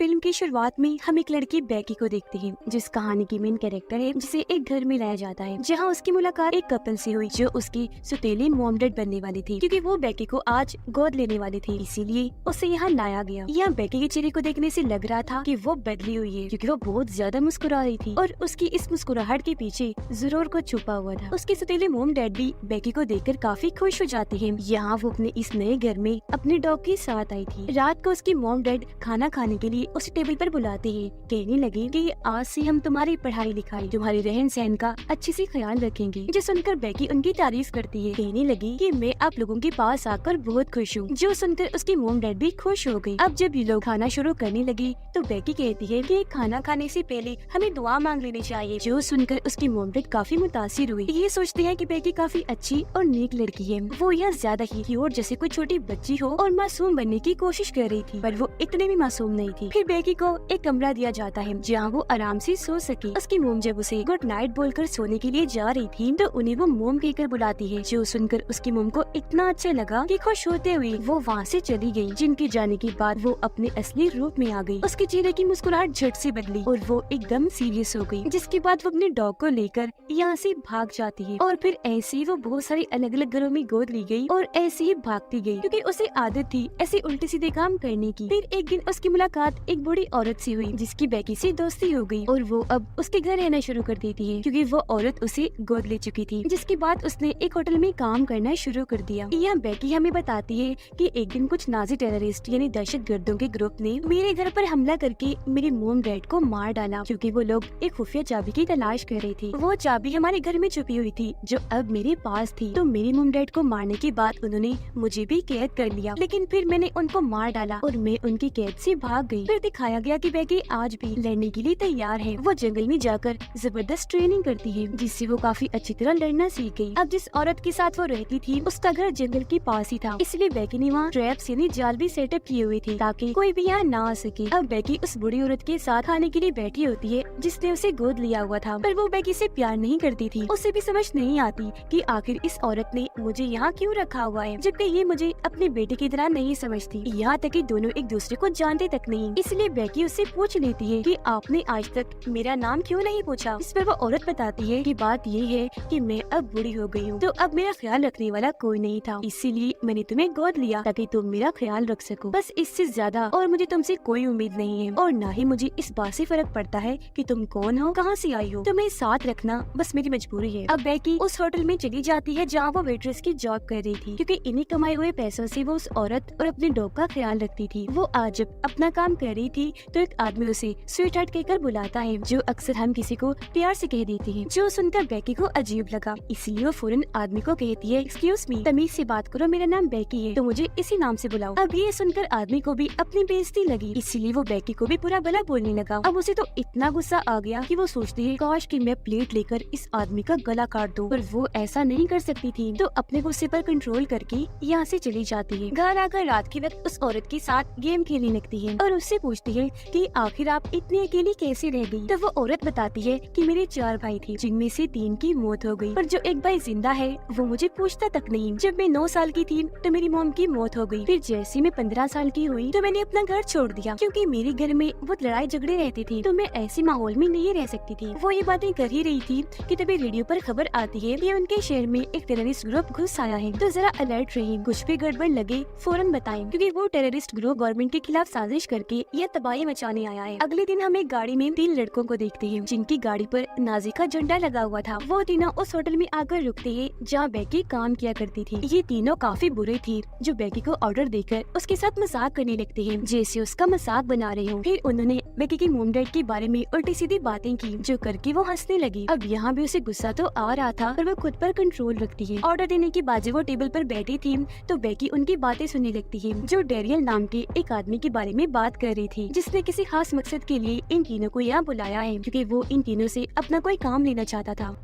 Film की शुरुआत में हम एक लड़की बेकी को देखते हैं, जिस कहानी की मेन कैरेक्टर है, जिसे एक घर में लाया जाता है जहां उसकी मुलाकात एक कपल से हुई जो उसकी सुतीली मॉम डैड बनने वाली थी, क्योंकि वो बेकी को आज गोद लेने वाली थी। इसीलिए उसे यहाँ लाया गया। यहाँ बेकी के चेहरे को देखने से लग रहा था कि वो बदली हुई है, क्योंकि वो बहुत ज्यादा मुस्कुरा रही थी और उसकी इस मुस्कुराहट के पीछे जरूर कुछ छुपा हुआ था। उसके सुतीले मॉम डैड भी बेकी को देखकर काफी खुश हो जाते हैं। यहाँ वो अपने इस नए घर में अपने डॉग के साथ आई थी। रात को उसकी मॉम डैड खाना खाने के लिए उसे टेबल पर बुलाते हैं। कहने लगे कि आज से हम तुम्हारी पढ़ाई लिखाई, तुम्हारे रहन सहन का अच्छे से ख्याल रखेंगे। जो सुनकर बेकी उनकी तारीफ करती है। कहने लगी कि मैं आप लोगों के पास आकर बहुत खुश हूँ। जो सुनकर उसकी मॉम डैड भी खुश हो गई। अब जब ये लोग खाना शुरू करने लगी तो बेकी कहती है कि खाना खाने से पहले हमें दुआ मांग लेनी चाहिए। जो सुनकर उसकी मॉम डैड काफी मुतासिर हुई। ये सोचते हैं कि बेकी काफी अच्छी और नेक लड़की है। वो यहाँ ज्यादा ही क्यूट जैसे कोई छोटी बच्ची हो और मासूम बनने की कोशिश कर रही थी, पर वो इतने भी मासूम नहीं थी। फिर बेकी को एक कमरा दिया जाता है जहाँ वो आराम से सो सके। उसकी मोम जब उसे गुड नाइट बोलकर सोने के लिए जा रही थी तो उन्हें वो मोम कहकर बुलाती है। जो सुनकर उसकी मोम को इतना अच्छा लगा कि खुश होते हुए वो वहाँ से चली गई। जिनके जाने के बाद वो अपने असली रूप में आ गई। उसके चेहरे की मुस्कुराहट झट से बदली और वो एकदम सीरियस हो गई। जिसके बाद वो अपने डॉग को लेकर यहाँ से भाग जाती है। और फिर ऐसे ही वो बहुत सारे अलग अलग घरों में गोद ली गई और ऐसे ही भागती गई, क्योंकि उसे आदत थी ऐसे उल्टे सीधे काम करने की। फिर एक दिन उसकी मुलाकात एक बूढ़ी औरत से हुई, जिसकी बेकी से दोस्ती हो गई और वो अब उसके घर रहना शुरू कर देती है, क्योंकि वो औरत उसे गोद ले चुकी थी। जिसके बाद उसने एक होटल में काम करना शुरू कर दिया। यह बेकी हमें बताती है कि एक दिन कुछ नाजी टेररिस्ट यानी दहशत गर्दों के ग्रुप ने मेरे घर पर हमला करके मेरे मोम डैड को मार डाला, क्योंकि वो लोग एक खुफिया चाबी की तलाश कर रहे थे। वो चाबी हमारे घर में छुपी हुई थी जो अब मेरे पास थी। तो मेरे मोम डैड को मारने के बाद उन्होंने मुझे भी कैद कर लिया, लेकिन फिर मैंने उनको मार डाला और मैं उनकी कैद से भाग गई। फिर दिखाया गया कि बेकी आज भी लड़ने के लिए तैयार है। वो जंगल में जाकर जबरदस्त ट्रेनिंग करती है, जिससे वो काफी अच्छी तरह लड़ना सीख गई। अब जिस औरत के साथ वो रहती थी उसका घर जंगल के पास ही था, इसलिए बेकी ने वहाँ ट्रैप्स यानी जाल भी सेटअप किए हुए थे ताकि कोई भी यहाँ ना आ सके। अब बेकी उस बुढ़ी औरत के साथ खाने के लिए बैठी होती है जिसने उसे गोद लिया हुआ था, पर वो बेकी से प्यार नहीं करती थी। उसे भी समझ नहीं आती कि आखिर इस औरत ने मुझे यहाँ क्यों रखा हुआ है, जबकि ये मुझे अपने बेटे की तरह नहीं समझती। यहाँ तक कि दोनों एक दूसरे को जानते तक नहीं। इसलिए बेकी उससे पूछ लेती है कि आपने आज तक मेरा नाम क्यों नहीं पूछा। इस पर वो औरत बताती है कि बात ये है कि मैं अब बूढ़ी हो गई हूँ, तो अब मेरा ख्याल रखने वाला कोई नहीं था, इसीलिए मैंने तुम्हें गोद लिया ताकि तुम मेरा ख्याल रख सको। बस इससे ज्यादा और मुझे तुमसे कोई उम्मीद नहीं है, और न ही मुझे इस बात से फर्क पड़ता है कि तुम कौन हो, कहाँ से आई हो। तुम्हें साथ रखना बस मेरी मजबूरी है। अब बेकी उस होटल में चली जाती है जहाँ वो वेट्रेस की जॉब कर रही थी, क्योंकि इन्हीं कमाए हुए पैसों से वो उस औरत और अपने डॉग का ख्याल रखती थी। वो आज जब अपना काम कर रही थी तो एक आदमी उसे स्वीट हार्ट कहकर बुलाता है, जो अक्सर हम किसी को प्यार से कह देते हैं। जो सुनकर बेकी को अजीब लगा, इसलिए वो फौरन आदमी को कहती है, एक्सक्यूज मी, तमीज से बात करो, मेरा नाम बेकी है तो मुझे इसी नाम से बुलाओ। अब ये सुनकर आदमी को भी अपनी बेइज्जती लगी, इसलिए वो बेकी को भी बुरा भला बोलने लगा। अब उसे तो इतना गुस्सा आ गया कि वो सोचती है काश कि मैं प्लेट लेकर इस आदमी का गला काट दूं, पर वो ऐसा नहीं कर सकती थी, तो अपने गुस्से पर कंट्रोल करके यहाँ से चली जाती है। घर आकर रात के वक्त उस औरत के साथ गेम खेलने लगती है और उससे पूछती है कि आखिर आप इतनी अकेली कैसे रह गई। तो वो औरत बताती है कि मेरे 4 भाई थे, जिनमें से 3 की मौत हो गई, पर जो एक भाई जिंदा है वो मुझे पूछता तक नहीं। जब मैं 9 साल की थी तो मेरी मॉम की मौत हो गई। फिर जैसे मैं 15 साल की हुई तो मैंने अपना घर छोड़ दिया, क्योंकि मेरे घर में बहुत लड़ाई झगड़े रहते थे, तो मैं ऐसे माहौल में नहीं रह सकती थी। वो ये बातें कर ही रही थी कि तभी रेडियो पर खबर आती है कि उनके शहर में एक टेररिस्ट ग्रुप घुस आया है, तो जरा अलर्ट रही, कुछ भी गड़बड़ लगे फौरन बताएं, क्योंकि वो टेररिस्ट ग्रुप गवर्नमेंट के खिलाफ साजिश करके यह तबाही मचाने आया है। अगले दिन हम एक गाड़ी में 3 लड़कों को देखते हैं, जिनकी गाड़ी पर नाजी का झंडा लगा हुआ था। वो तीनों उस होटल में आकर रुकते हैं जहाँ बेकी काम किया करती थी। ये तीनों काफी बुरे थे, जो बेकी को ऑर्डर देकर उसके साथ मजाक करने लगते हैं, जैसे उसका मजाक बना रहे हो। फिर उन्होंने बेकी के मोम डैड के बारे में उल्टी सीधी बातें की, जो करके वो हंसने लगी। अब यहाँ भी उसे गुस्सा तो आ रहा था, पर वो खुद पर कंट्रोल रखती है। ऑर्डर देने के बाद जब वो टेबल पर बैठी थी तो बेकी उनकी बातें सुनने लगती है, जो डेरियल नाम के एक आदमी के बारे में बात कर रही थी, जिसने किसी खास मकसद के लिए इन तीनों को यहाँ बुलाया है, क्योंकि वो इन तीनों से अपना कोई काम लेना चाहता था।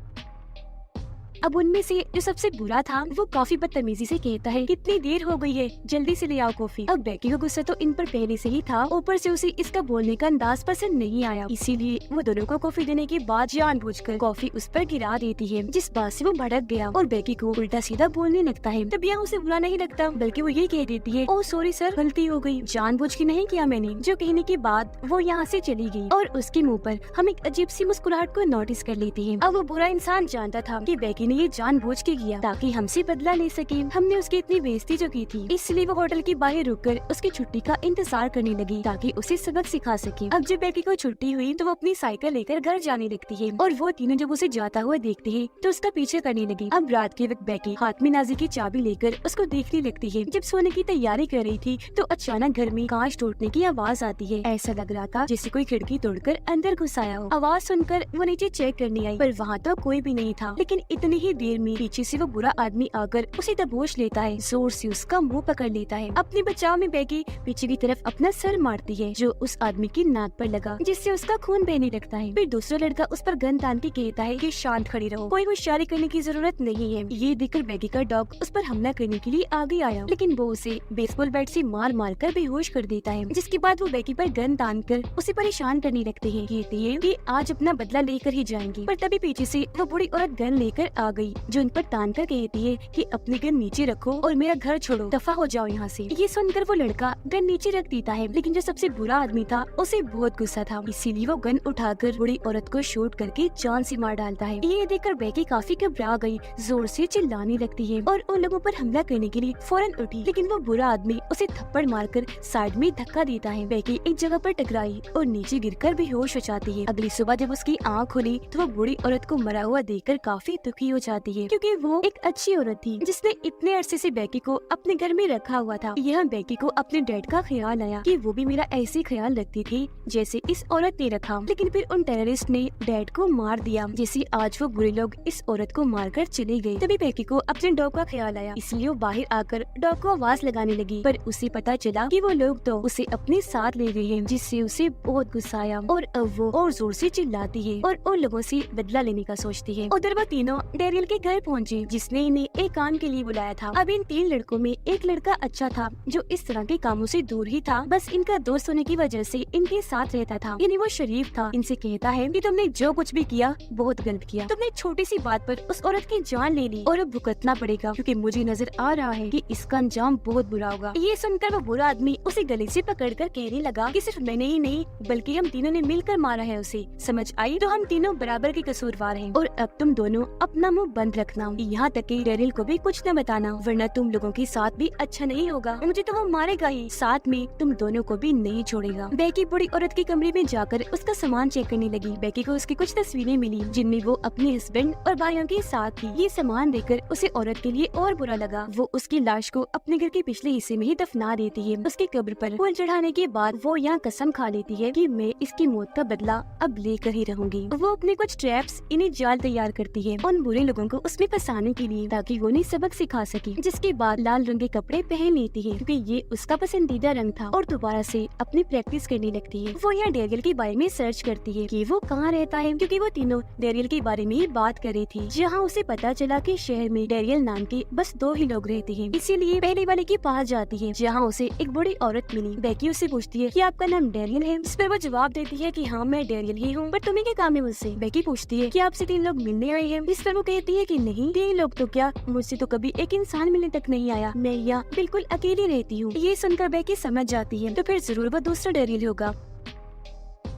अब उनमें से जो सबसे बुरा था वो काफी बदतमीजी से कहता है कितनी देर हो गई है, जल्दी से ले आओ कॉफी। अब बेकी का गुस्सा तो इन पर पहले से ही था, ऊपर से उसे इसका बोलने का अंदाज पसंद नहीं आया, इसीलिए वो दोनों को कॉफी देने के बाद जानबूझकर कॉफी उस पर गिरा देती है, जिस बात से वो भड़क गया और बेकी को उल्टा सीधा बोलने लगता है। तब यहाँ उसे बुरा नहीं लगता, बल्कि वो ये कह देती है ओ सॉरी सर, गलती हो गई, जानबूझ के नहीं किया मैंने। जो कहने के बाद वो यहाँ से चली गई और उसके मुँह पर हम एक अजीब सी मुस्कुराहट को नोटिस कर लेते हैं। अब वो बुरा इंसान जानता था कि बेकी ने ये जानबूझ के किया ताकि हमसे बदला ले सके, हमने उसकी इतनी बेइज्जती जो की थी, इसलिए वो होटल के बाहर रुककर उसकी छुट्टी का इंतजार करने लगी ताकि उसे सबक सिखा सके। अब जब बेकी को छुट्टी हुई तो वो अपनी साइकिल लेकर घर जाने लगती है और वो तीनों जब उसे जाता हुआ देखते हैं तो उसका पीछे करने लगी। अब रात के वक्त बेकी हाथ में नाजी की चाबी लेकर उसको देखने लगती है। जब सोने की तैयारी कर रही थी तो अचानक घर में कांच टूटने की आवाज आती है। ऐसा लग रहा था जैसे कोई खिड़की तोड़कर अंदर घुस आया हो। आवाज सुनकर वो नीचे चेक करने आई पर वहाँ तो कोई भी नहीं था, लेकिन इतनी ही देर में पीछे से वो बुरा आदमी आकर उसे दबोच लेता है, जोर से उसका मुंह पकड़ लेता है। अपने बचाव में बेकी पीछे की तरफ अपना सर मारती है जो उस आदमी की नाक पर लगा, जिससे उसका खून बहने लगता है। फिर दूसरा लड़का उस पर गन तान के कहता है कि शांत खड़ी रहो, कोई होशियारी करने की जरूरत नहीं है। ये देखकर बेकी का डॉग उस पर हमला करने के लिए आगे आया, लेकिन वो उसे बेसबॉल बैट से मार मार कर बेहोश कर देता है, जिसके बाद वो बेकी पर गन तान कर उसे परेशान करने लगते हैं। कहते हैं कि आज अपना बदला लेकर ही जाएंगे, पर तभी पीछे से वो बुरी औरत गन लेकर आ गई जो उन पर तान कर कहती है कि अपनी गन नीचे रखो और मेरा घर छोड़ो, दफा हो जाओ यहाँ से। ये सुनकर वो लड़का गन नीचे रख देता है, लेकिन जो सबसे बुरा आदमी था उसे बहुत गुस्सा था, इसीलिए वो गन उठाकर बुरी औरत को शूट करके जान से मार डालता है। ये देखकर बेकी काफी घबरा गई, जोर से चिल्लाने लगती है और उन लोगों पर हमला करने के लिए फौरन उठी, लेकिन वो बुरा आदमी उसे थप्पड़ मारकर साइड में धक्का देता है। बेकी एक जगह पर टकराई और नीचे गिरकर बेहोश हो जाती है। अगली सुबह जब उसकी आँख खुली तो वो बुरी औरत को मरा हुआ देखकर काफी दुखी हो जाती है, क्योंकि वो एक अच्छी औरत थी जिसने इतने अरसे से बेकी को अपने घर में रखा हुआ था। यह बेकी को अपने डैड का ख्याल आया कि वो भी मेरा ऐसे ख्याल रखती थी जैसे इस औरत ने रखा, लेकिन फिर उन टेररिस्ट ने डैड को मार दिया, जैसे आज वो बुरे लोग इस औरत को मारकर चले गए। तभी बेकी को अपने डॉग का ख्याल आया, इसलिए वो बाहर आकर डॉग को आवाज लगाने लगी, पर उसे पता चला कि वो लोग तो उसे अपने साथ ले गए हैं, जिससे उसे बहुत गुस्सा आया और अब वो और जोर से चिल्लाती है और उन लोगों से बदला लेने का सोचती है। उधर वो तीनों डेरियल के घर पहुँचे जिसने इन्हें एक काम के लिए बुलाया था। अब इन 3 लड़कों में एक लड़का अच्छा था जो इस तरह के कामों से दूर ही था, बस इनका दोस्त होने की वजह से इनके साथ रहता था, यानी वो शरीफ था। इनसे कहता है कि तुमने जो कुछ भी किया बहुत गलत किया, तुमने छोटी सी बात पर उस औरत की जान ले ली और अब भुगतना पड़ेगा, क्योंकि मुझे नजर आ रहा है कि इसका अंजाम बहुत बुरा होगा। ये सुनकर वो बुरा आदमी उसे गले से पकड़कर कहने लगा कि सिर्फ मैंने ही नहीं बल्कि हम तीनों ने मिलकर मारा है उसे, समझ आई? तो हम तीनों बराबर के कसूरवार हैं और अब तुम दोनों अपना मुंह बंद रखना, यहाँ तक कि डेरियल को भी कुछ न बताना, वरना तुम लोगों के साथ भी अच्छा नहीं होगा, मुझे तो वो मारेगा ही, साथ में तुम दोनों को भी नहीं छोड़ेगा। बेकी बुरी औरत के कमरे में जाकर उसका सामान चेक करने लगी। बेकी को उसकी कुछ तस्वीरें मिली जिनमें वो अपने हस्बैंड और भाइयों के साथ थी। ये सामान देखकर उसे औरत के लिए और बुरा लगा। वो उसकी लाश को अपने घर के पिछले हिस्से में ही दफना देती है। उसकी कब्र पर फूल चढ़ाने के बाद वो यहाँ कसम खा लेती है कि मैं इसकी मौत का बदला अब लेकर ही रहूंगी। वो अपने कुछ ट्रैप्स इन्हें जाल तैयार करती है उन बुरे लोगों को उसमें फंसाने के लिए, ताकि वो उन्हें सबक सिखा सके। जिसके बाद लाल रंग के कपड़े पहन लेती है क्योंकि ये उसका पसंदीदा रंग था और दोबारा से अपनी प्रैक्टिस करने लगती है। वो यहाँ डेरियल के बारे में सर्च करती है कि वो कहाँ रहता है, क्योंकि वो तीनों डेरियल के बारे में ही बात कर रही थी। जहाँ उसे पता चला कि शहर में डेरियल नाम के बस 2 ही लोग रहते हैं, इसीलिए पहले वाले के पास जाती है जहाँ उसे एक बड़ी औरत मिली। बेकी उससे पूछती है कि आपका नाम डेरियल है, जिस पर वो जवाब देती है कि हाँ मैं डेरियल ही हूँ, पर तुम्हें क्या काम है मुझसे? बेकी पूछती है कि आपसे 3 लोग मिलने आए हैं, जिस पर वो कहती है कि नहीं 3 लोग तो क्या, मुझसे तो कभी एक इंसान मिलने तक नहीं आया, मैं यहाँ बिल्कुल अकेली रहती हूँ। ये सुनकर बेकी समझ जाती है तो फिर जरूर वो दूसरा डेरियल होगा।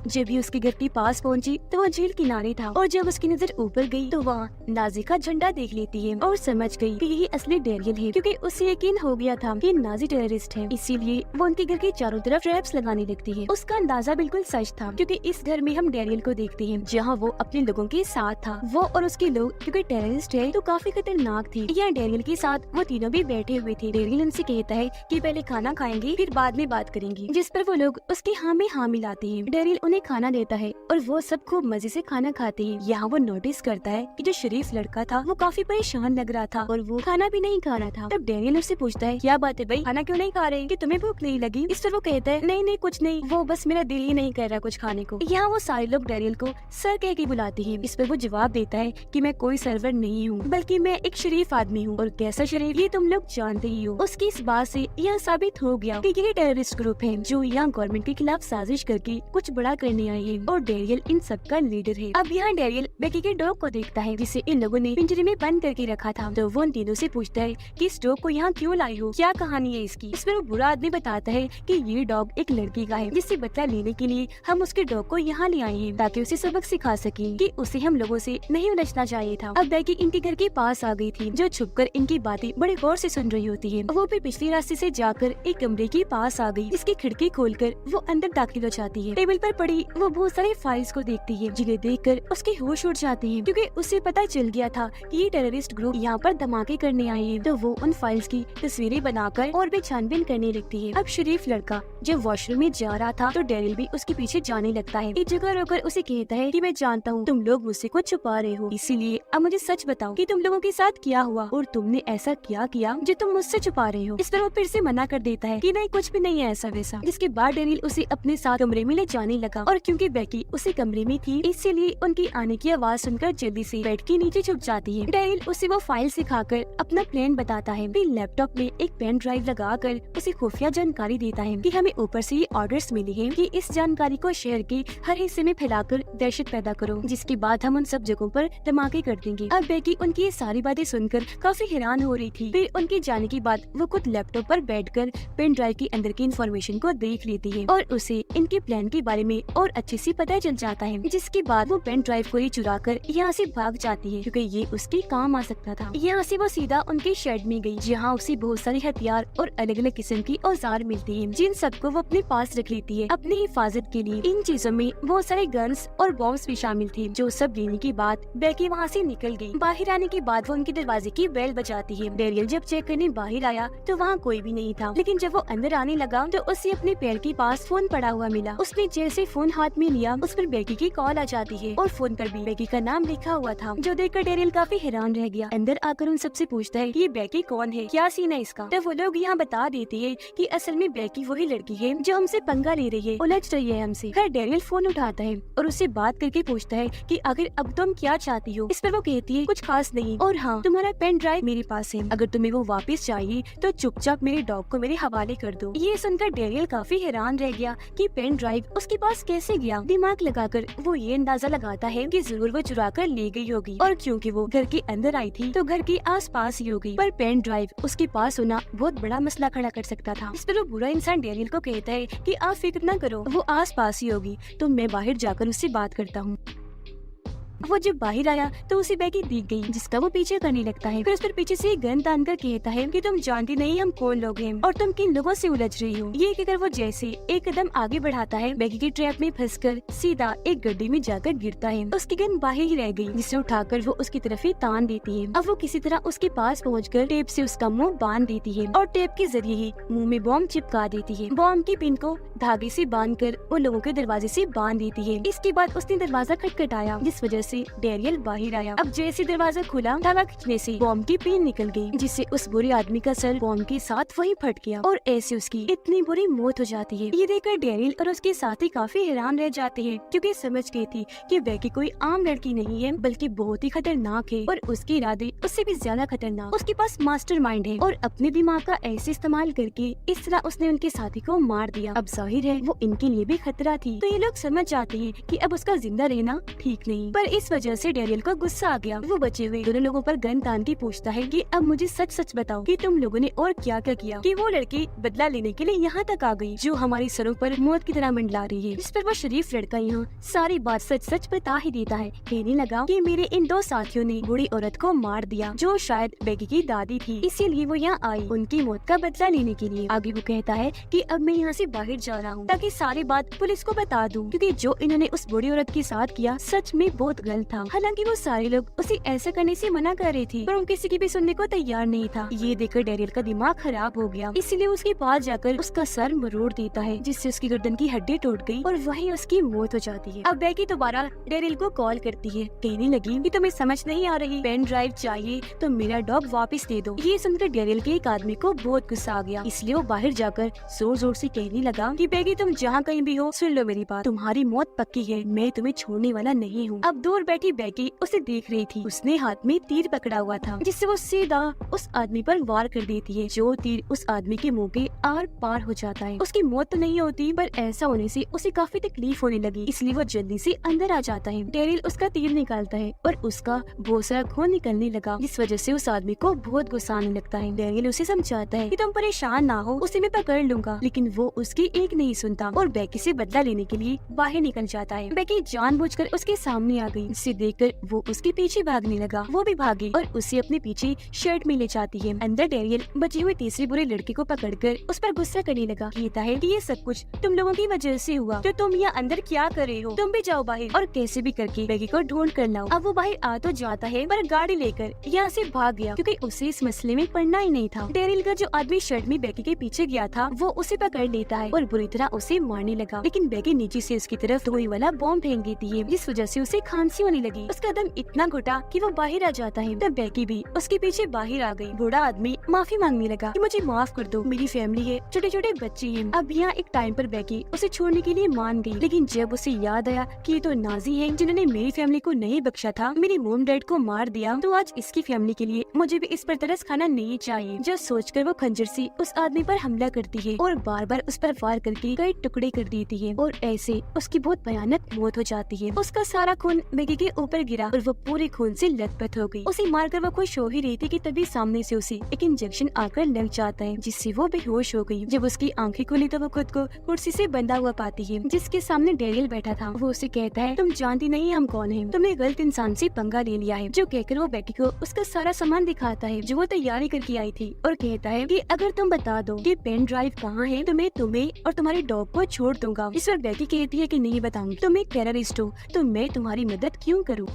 जब भी उसके घर के पास पहुंची तो वह झील किनारे था और जब उसकी नजर ऊपर गई तो वहाँ नाजी का झंडा देख लेती है और समझ गई कि यही असली डेरियल है, क्योंकि उसे यकीन हो गया था कि नाजी टेररिस्ट है। इसीलिए वो उनके घर के चारों तरफ ट्रैप्स लगाने लगती है। उसका अंदाजा बिल्कुल सच था, क्योंकि इस घर में हम डेरियल को देखते हैं जहाँ वो अपने लोगों के साथ था। वो और उसके लोग क्योंकि टेररिस्ट है तो काफी खतरनाक थी। यहाँ डेरियल के साथ वो तीनों भी बैठे हुए थे। डेरियल उनसे कहता है कि पहले खाना खाएंगे फिर बाद में बात करेंगे, जिस पर वो लोग उसके हाँ में हाँ मिलाते हैं। डेरियल उन्हें खाना देता है और वो सब खूब मजे से खाना खाते हैं। यहाँ वो नोटिस करता है कि जो शरीफ लड़का था वो काफी परेशान लग रहा था और वो खाना भी नहीं खा रहा था। तब डैनियल उससे पूछता है, क्या बात है भाई, खाना क्यों नहीं खा रहे, कि तुम्हें भूख नहीं लगी? इस पर वो कहता है, नहीं नहीं कुछ नहीं, वो बस मेरा दिल ही नहीं कर रहा कुछ खाने को। यहाँ वो सारे लोग डैनियल को सर कह के बुलाते हैं। इस पर वो जवाब देता है कि मैं कोई सर्वर नहीं हूँ, बल्कि मैं एक शरीफ आदमी हूँ। और कैसा शरीफ, ये तुम लोग जानते ही हो। उसकी इस बात से यह साबित हो गया कि ये टेररिस्ट ग्रुप है जो यहाँ गवर्नमेंट के खिलाफ साजिश करके कुछ बड़ा करने आए हैं और डैनियल इन सब का लीडर है। अब यहाँ डैनियल बेकी के डॉग को देखता है जिसे इन लोगों ने पिंजरे में बंद करके रखा था। तो वो उन तीनों से पूछता है कि इस डॉग को यहाँ क्यों लाई हो, क्या कहानी है इसकी। इस पर वो बुरा आदमी बताता है कि ये डॉग एक लड़की का है जिससे बदला लेने के लिए हम उसके डॉग को यहाँ ले आए हैं ताकि उसे सबक सिखा सके कि उसे हम लोगों से नहीं उलझना चाहिए था। अब बेकी इनके घर के पास आ गई थी जो छुपकर इनकी बातें बड़े गौर से सुन रही होती है। वो भी पिछले रास्ते से जाकर एक कमरे के पास आ गई जिसकी खिड़की खोलकर वो अंदर दाखिल हो जाती है। टेबल पर पड़ी वो बहुत सारी फाइल्स को देखती है जिन्हें देखकर उसके होश उड़ जाते हैं क्योंकि उसे पता चल गया था कि ये टेररिस्ट ग्रुप यहाँ पर धमाके करने आए हैं। तो वो उन फाइल्स की तस्वीरें बनाकर और भी छानबीन करने लगती है। अब शरीफ लड़का जब वॉशरूम में जा रहा था तो डैनियल भी उसके पीछे जाने लगता है। एक जगह रोकर उसे कहता है कि मैं जानता हूँ तुम लोग मुझसे कुछ छुपा रहे हो, इसीलिए अब मुझे सच बताओ कि तुम लोगों के साथ क्या हुआ और तुमने ऐसा क्या किया जो तुम मुझसे छुपा रहे हो। इस पर वो फिर से मना कर देता है कि नहीं कुछ भी नहीं है ऐसा वैसा। जिसके बाद डैनियल उसे अपने साथ कमरे में ले जाने लगा और क्योंकि बेकी उसे कमरे में थी इसीलिए उनकी आने की आवाज सुनकर जल्दी से बेड के नीचे छुप जाती है। डैनियल उसे वो फाइल सिखाकर अपना प्लान बताता है। फिर लैपटॉप में एक पेन ड्राइव लगाकर उसे खुफिया जानकारी देता है कि हमें ऊपर से ये ऑर्डर्स मिले हैं कि इस जानकारी को शहर के हर हिस्से में फैलाकर दहशत पैदा करो, जिसके बाद हम उन सब जगहों पर धमाके कर देंगे। अब बेकी उनकी ये सारी बातें सुनकर काफी हैरान हो रही थी। फिर उनके जाने के बाद वो खुद लैपटॉप पर बैठकर पेन ड्राइव के अंदर की इन्फॉर्मेशन को देख लेती है और उसे इनके प्लान के बारे में और अच्छे से पता चल जाता है। जिसके बाद वो पेन ड्राइव को ही चुरा कर यहाँ से भाग जाती है क्योंकि ये उसके काम आ सकता था। यहाँ से वो सीधा उनके शेड में गई जहाँ उसे बहुत सारे हथियार और अलग अलग किस्म की औजार मिलती है जिन सबको वो अपने पास रख लेती है अपनी हिफाजत के लिए। इन चीजों में बहुत सारे गन्स और बॉम्ब्स भी शामिल थे। जो सब लेने के बाद बेकी वहाँ से निकल गई। बाहर आने के बाद वो उनके दरवाजे की बेल बजाती है। डैनियल जब चेक करने बाहर आया तो वहाँ कोई भी नहीं था, लेकिन जब वो अंदर आने लगा तो उसे अपने पैर के पास फोन पड़ा हुआ मिला। उसने जैसे फोन हाथ में लिया उस पर बेकी की कॉल आ जाती है और फोन पर भी बेकी का नाम लिखा हुआ था, जो देखकर डैनियल काफी हैरान रह गया। अंदर आकर उन सबसे पूछता है कि ये बेकी कौन है, क्या सीन है इसका। तो वो लोग यहाँ बता देते हैं कि असल में बेकी वही लड़की है जो हमसे पंगा ले रही है, उलझ रही है हमसे। खैर डैनियल फोन उठाता है और उससे बात करके पूछता है कि आखिर अब तुम क्या चाहती हो। इस पर वो कहती है कुछ खास नहीं, और हाँ तुम्हारा पेन ड्राइव मेरे पास है, अगर तुम्हें वो वापस चाहिए तो चुपचाप मेरे डॉग को मेरे हवाले कर दो। ये सुनकर डैनियल काफी हैरान रह गया कि पेन ड्राइव उसके पास कैसे गया। दिमाग लगाकर वो ये अंदाजा लगाता है कि जरूर वो चुरा कर ले गई होगी और क्योंकि वो घर के अंदर आई थी तो घर के आसपास ही होगी, पर पेन ड्राइव उसके पास होना बहुत बड़ा मसला खड़ा कर सकता था। इस पर वो बुरा इंसान डैनियल को कहता है कि आप फिक्र न करो, वो आसपास ही होगी, तो मैं बाहर जाकर उससे बात करता हूँ। वो जब बाहर आया तो उसे बेकी दिख गई जिसका वो पीछे करने लगता है। फिर उस पर पीछे से गन तान कर कहता है कि तुम जानती नहीं हम कौन लोग हैं और तुम किन लोगों से उलझ रही हो। ये कहकर वो जैसे एक कदम आगे बढ़ाता है बेकी की ट्रैप में फंसकर सीधा एक गड्ढे में जाकर गिरता है। उसकी गन बाहर ही रह गई जिसे उठाकर वो उसकी तरफ ही तान देती है। अब वो किसी तरह उसके पास पहुंचकर टेप से उसका मुंह बांध देती है और टेप के जरिए ही मुंह में बॉम्ब चिपका देती है। बॉम्ब की पिन को धागे से बांधकर उन लोगों के दरवाजे से बांध देती है। इसके बाद उसने दरवाजा खटखटाया जिस वजह से डैनियल बाहर आया। अब जैसे दरवाजा खुला धागा खींचने से बॉम्ब की पिन निकल गई जिससे उस बुरे आदमी का सर बॉम्ब के साथ वहीं फट गया और ऐसे उसकी इतनी बुरी मौत हो जाती है। ये देखकर डैनियल और उसके साथी काफी हैरान रह जाते हैं क्योंकि समझ गई थी कि बेकी कोई आम लड़की नहीं है बल्कि बहुत ही खतरनाक है और उसके इरादे उससे भी ज्यादा खतरनाक। उसके पास मास्टरमाइंड है और अपने दिमाग का ऐसे इस्तेमाल करके इस तरह उसने उनके साथी को मार दिया। अब जाहिर है वो इनके लिए भी खतरा थी, तो ये लोग समझ जाते हैं कि अब उसका जिंदा रहना ठीक नहीं। पर इस वजह से डैनियल को गुस्सा आ गया। वो बचे हुए दोनों लोगों पर गन तान के पूछता है कि अब मुझे सच सच बताओ कि तुम लोगों ने और क्या क्या किया कि वो लड़की बदला लेने के लिए यहाँ तक आ गई जो हमारी सरों पर मौत की तरह मंडला रही है। इस पर वो शरीफ लड़का यहाँ सारी बात सच सच बता ही देता है। कहने लगा कि मेरे इन दो साथियों ने बूढ़ी औरत को मार दिया जो शायद बेकी की दादी थी, इसीलिए वो यहाँ आई उनकी मौत का बदला लेने के लिए। आगे वो कहता है कि अब मैं यहाँ से बाहर जा रहा हूँ ताकि सारी बात पुलिस को बता दूं क्योंकि जो इन्होंने उस बूढ़ी औरत के साथ किया सच में बहुत गलत था। हालांकि वो सारे लोग उसे ऐसा करने से मना कर रहे थे, पर वो किसी की भी सुनने को तैयार नहीं था। ये देखकर डेरियल का दिमाग खराब हो गया, इसीलिए उसके पास जाकर उसका सर मरोड़ देता है, जिससे उसकी गर्दन की हड्डी टूट गई और वहीं उसकी मौत हो जाती है। अब बेकी दोबारा डेरियल को कॉल करती है, कहने लगी कि तुम्हें समझ नहीं आ रही, पेन ड्राइव चाहिए तो मेरा डॉग वापस दे दो। ये सुनकर डेरियल के एक आदमी को बहुत गुस्सा आ गया, इसलिए वो बाहर जाकर जोर जोर से कहने लगा कि बेकी तुम जहाँ कहीं भी हो सुन लो मेरी बात, तुम्हारी मौत पक्की है, मैं तुम्हें छोड़ने वाला नहीं हूँ। अब दूर बैठी बेकी उसे देख रही थी, उसने हाथ में तीर पकड़ा हुआ था, जिससे वो सीधा उस आदमी पर वार कर देती है। जो तीर उस आदमी के मुंह के आर पार हो जाता है। उसकी मौत तो नहीं होती, पर ऐसा होने से उसे काफी तकलीफ होने लगी, इसलिए वो जल्दी से अंदर आ जाता है। डेरियल उसका तीर निकालता है और उसका बहुत सारा खून निकलने लगा, जिस वजह से उस आदमी को बहुत गुस्सा आने लगता है। डेरियल उसे समझाता है कि तुम परेशान ना हो, उसे मैं पकड़ लूंगा, लेकिन वो उसकी एक नहीं सुनता और बेकी से बदला लेने के लिए बाहर निकल जाता है। बेकी जानबूझकर उसके सामने आ गई, जिसे देखकर वो उसके पीछे भागने लगा। वो भी भागी और उसे अपने पीछे शर्ट में ले जाती है। अंदर डेरियल बचे हुए तीसरे बुरे लड़के को पकड़कर उस पर गुस्सा करने लगा, कहता है कि ये सब कुछ तुम लोगों की वजह से हुआ, तो तुम यहाँ अंदर क्या कर रहे हो, तुम भी जाओ बाहर और कैसे भी करके बेकी को ढूंढ कर लाओ। अब वो बाहर आ तो जाता है, पर गाड़ी लेकर यहाँ से भाग गया, क्योंकि उसे इस मसले में पड़ना ही नहीं था। डेरियल का जो आदमी शर्ट में बेकी के पीछे गया था, वो उसे पकड़ लेता है और बुरी तरह उसे मारने लगा, लेकिन बेकी नीचे से उसकी तरफ धुएं वाला बॉम्ब फेंक देती है, जिस वजह से उसे खांसी होने लगी। उसका दम इतना घुटा कि वो बाहर आ जाता है। तब बेकी भी उसके पीछे बाहर आ गई। बूढ़ा आदमी माफी मांगने लगा कि मुझे माफ कर दो, मेरी फैमिली है, छोटे छोटे बच्चे हैं। अब यहाँ एक टाइम पर बेकी उसे छोड़ने के लिए मान गई, लेकिन जब उसे याद आया कि ये तो नाजी हैं, जिन्होंने मेरी फैमिली को नहीं बख्शा था, मेरी मॉम डैड को मार दिया, तो आज इसकी फैमिली के लिए मुझे भी इस पर तरस खाना नहीं चाहिए। जो सोचकर वो खंजर से उस आदमी पर हमला करती है और बार बार उस पर वार करके कई टुकड़े कर देती है और ऐसे उसकी बहुत भयानक मौत हो जाती है। उसका सारा खून बेकी के ऊपर गिरा और वो पूरे खून से लथपथ हो गई। उसे मारकर वो खुश हो ही रही थी कि तभी सामने से उसे एक इंजेक्शन आकर लग जाता है, जिससे वो बेहोश हो गई। जब उसकी आंखें खुली तो वो खुद को कुर्सी से बंधा हुआ पाती है, जिसके सामने डेरियल बैठा था। वो उसे कहता है, तुम जानती नहीं हम कौन हैं, तुमने गलत इंसान से पंगा ले लिया है। जो कहकर वो बेकी को उसका सारा सामान दिखाता है जो वो तैयारी करके आई थी, और कहता है कि अगर तुम बता दो कि पेन ड्राइव कहाँ है तो मैं तुम्हें और तुम्हारे डॉग को छोड़ दूंगा। इस पर बेकी कहती है कि नहीं बताऊंगी, तुम एक टेररिस्ट हो तो मैं तुम्हारी मदद क्यों करूँ।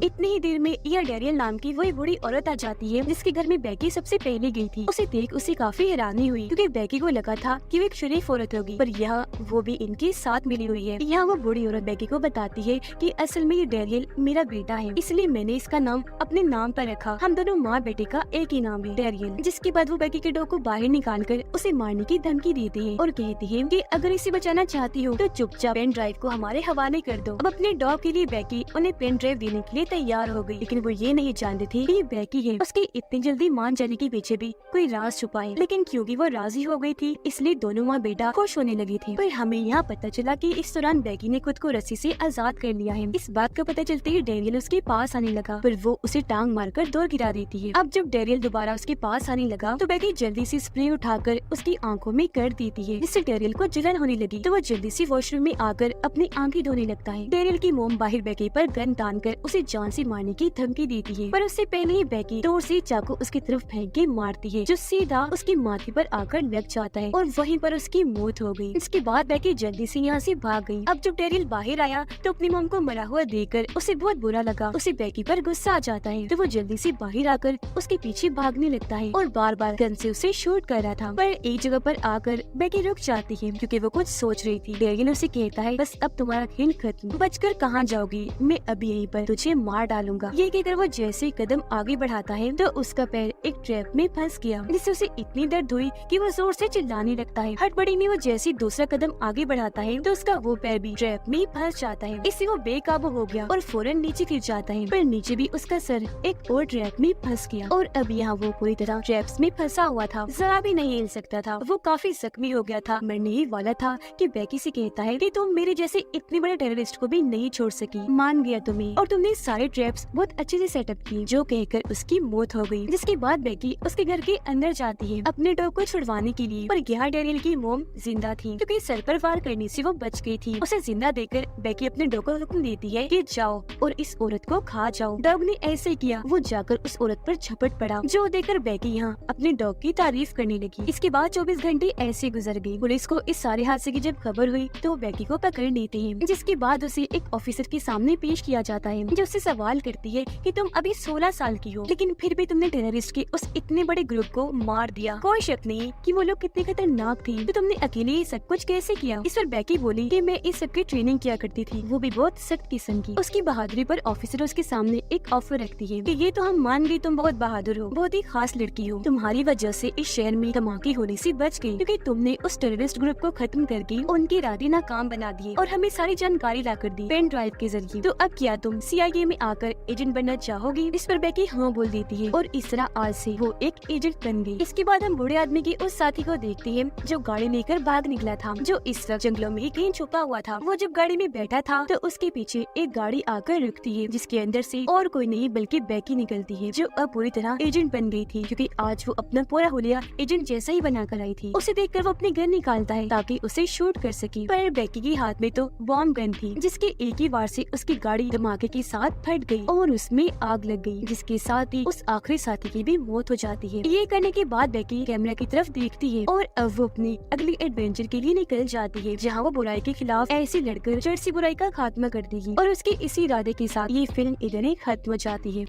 इतनी ही देर में यह डेरियल नाम की वही बूढ़ी औरत आ जाती है, जिसके घर में बेकी सबसे पहले गई थी। उसे देख उसे काफी हैरानी हुई, क्योंकि बेकी को लगा था कि वो एक शरीफ औरत होगी, पर यह वो भी इनके साथ मिली हुई है। यहाँ वो बूढ़ी औरत बेकी को बताती है कि असल में ये डेरियल मेरा बेटा है, इसलिए मैंने इसका नाम अपने नाम पर रखा। हम दोनों माँ बेटे का एक ही नाम है, डेरियल। जिसके बाद वो बेकी के डॉग को बाहर निकाल कर उसे मारने की धमकी देती है और कहती है कि अगर इसे बचाना चाहती हो तो चुपचाप पेन ड्राइव को हमारे हवाले कर दो। अब अपने डॉग के लिए बेकी उन्हें पेन ड्राइव देने के लिए तैयार हो गई, लेकिन वो ये नहीं जानती थी कि ये बेकी है। उसकी इतनी जल्दी मान जाने के पीछे भी कोई राज छुपा है, लेकिन क्योंकि वो राजी हो गई थी, इसलिए दोनों माँ बेटा खुश होने लगी थी। पर हमें यहाँ पता चला कि इस दौरान बेकी ने खुद को रस्सी से आजाद कर लिया है। इस बात का पता चलते ही डेरियल उसके पास आने लगा, पर वो उसे टांग मारकर दूर गिरा देती है। अब जब डेरियल दोबारा उसके पास आने लगा तो बेकी जल्दी से स्प्रे उठाकर उसकी आंखों में कर देती है, जिससे डेरियल को जलन होने लगी। तो वो जल्दी से वॉशरूम में आकर अपनी आंखें धोने लगता है। डेरियल की मोम बाहर बेकी पर गन तानकर उसे जान से मारने की धमकी देती है, पर उससे पहले ही बेकी दूर से चाकू उसकी तरफ फेंक के मारती है, जो सीधा उसके माथे पर आकर लग जाता है और वहीं पर उसकी मौत हो गई। इसके बाद बेकी जल्दी से यहाँ से भाग गई। अब जब डेरियल बाहर आया तो अपनी मोम को मरा हुआ देखकर उसे बहुत बुरा लगा। उसे बेकी पर गुस्सा आ जाता है, तो वो जल्दी से बाहर आकर उसके पीछे भागने लगता है और बार बार गन से उसे शूट कर रहा था। पर एक जगह पर आकर बेकी रुक जाती है, क्योंकि वो कुछ सोच रही थी। डेरियल उसे कहता है, बस अब तुम्हारा खेल खत्म, बचकर कहाँ जाओगी, मैं अभी यहीं पर तुझे मार डालूंगा। ये कहकर वो जैसे कदम आगे बढ़ाता है तो उसका पैर एक ट्रैप में फंस गया, जिससे उसे इतनी दर्द हुई कि वो जोर से चिल्लाने लगता है। हड़बड़ी में वो जैसे दूसरा कदम आगे बढ़ाता है तो उसका वो पैर भी ट्रैप में फंस जाता है। इससे वो बेकाबू हो गया और फौरन नीचे गिर जाता है, पर नीचे भी उसका सर एक और ट्रैप में फंस गया और अब यहाँ वो पूरी तरह ट्रैप्स में फंसा हुआ था, जरा भी नहीं हिल सकता था। वो काफी जख्मी हो गया था, मरने ही वाला था कि बेकी से कहता है कि तुम मेरे जैसे इतने बड़े टेररिस्ट को भी नहीं छोड़ सकी, मान गया तुम्हें और तुमने सारे ट्रैप्स बहुत अच्छे से सेटअप किए, जो कहकर उसकी मौत हो गई। जिसके बाद बेकी उसके घर के अंदर जाती है अपने डॉग को छुड़वाने के लिए, पर यहाँ डैनियल की मॉम जिंदा थी क्योंकि सर पर वार करने से वो बच गई थी। उसे जिंदा देखकर बेकी अपने डॉग को हुक्म देती है कि जाओ और इस औरत को खा जाओ। डॉग ने ऐसे किया, वो जाकर उस औरत पर झपट पड़ा, जो देखकर बेकी यहाँ अपने डॉग की तारीफ करने लगी। इसके बाद 24 घंटे ऐसे गुजर गए। पुलिस को इस सारे हादसे की जब खबर हुई तो वो बेकी को पकड़ लेते हैं, जिसके बाद उसे एक ऑफिसर के सामने पेश किया जाता है, जो उससे सवाल करती है कि तुम अभी 16 साल की हो, लेकिन फिर भी तुमने टेररिस्ट के उस इतने बड़े ग्रुप को मार दिया। कोई शक नहीं कि वो लोग कितने खतरनाक थे, तो तुमने अकेले ये सब कुछ कैसे किया? इस पर बेकी बोली कि मैं इस सब की ट्रेनिंग किया करती थी, वो भी बहुत सख्त किस्म की। उसकी बहादुरी पर ऑफिसर उसके सामने एक ऑफर रखती है कि ये तो हम मान गए, तुम बहुत बहादुर हो, बहुत ही खास लड़की हो, तुम्हारी वजह से इस शहर में धमाके होने से बच गई, क्योंकि तुमने उस टेररिस्ट ग्रुप को खत्म करके उनके इरादे नाकाम बना दिए और हमें सारी जानकारी ला कर दी पेन ड्राइव के जरिए। तो अब क्या तुम CIA में आकर एजेंट बनना चाहोगी? इस पर बेकी हाँ बोल देती है और इस तरह आज से वो एक एजेंट बन गई। इसके बाद हम बूढ़े आदमी के उस साथी को देखते हैं जो गाड़ी लेकर भाग निकला था, जो इस वक्त जंगलों में ही कहीं छुपा हुआ था। वो जब गाड़ी में बैठा था तो उसके पीछे एक गाड़ी आकर रुकती है, जिसके अंदर से और कोई नहीं बल्कि बेकी निकलती है, जो अब पूरी तरह एजेंट बन गई थी, क्योंकि आज वो अपना पूरा हुलिया एजेंट जैसा ही बना कर आई थी। उसे देखकर वो अपनी गन निकालता है ताकि उसे शूट कर सके, पर बेकी के हाथ में तो बॉम्ब गन थी, जिसके एक ही वार से उसकी गाड़ी धमाके के साथ फट गई और उसमें आग लग गई, जिसके साथ ही उस आखिरी साथी की भी मौत हो जाती है। ये करने के बाद बेकी कैमरा की तरफ देखती है और अब वो अपनी अगली एडवेंचर के लिए निकल जाती है, जहाँ वो बुराई के खिलाफ ऐसे लड़कर जड़ से बुराई का खात्मा कर देगी। और उसके इसी इरादे के साथ ये फिल्म इधर ही खत्म हो जाती है।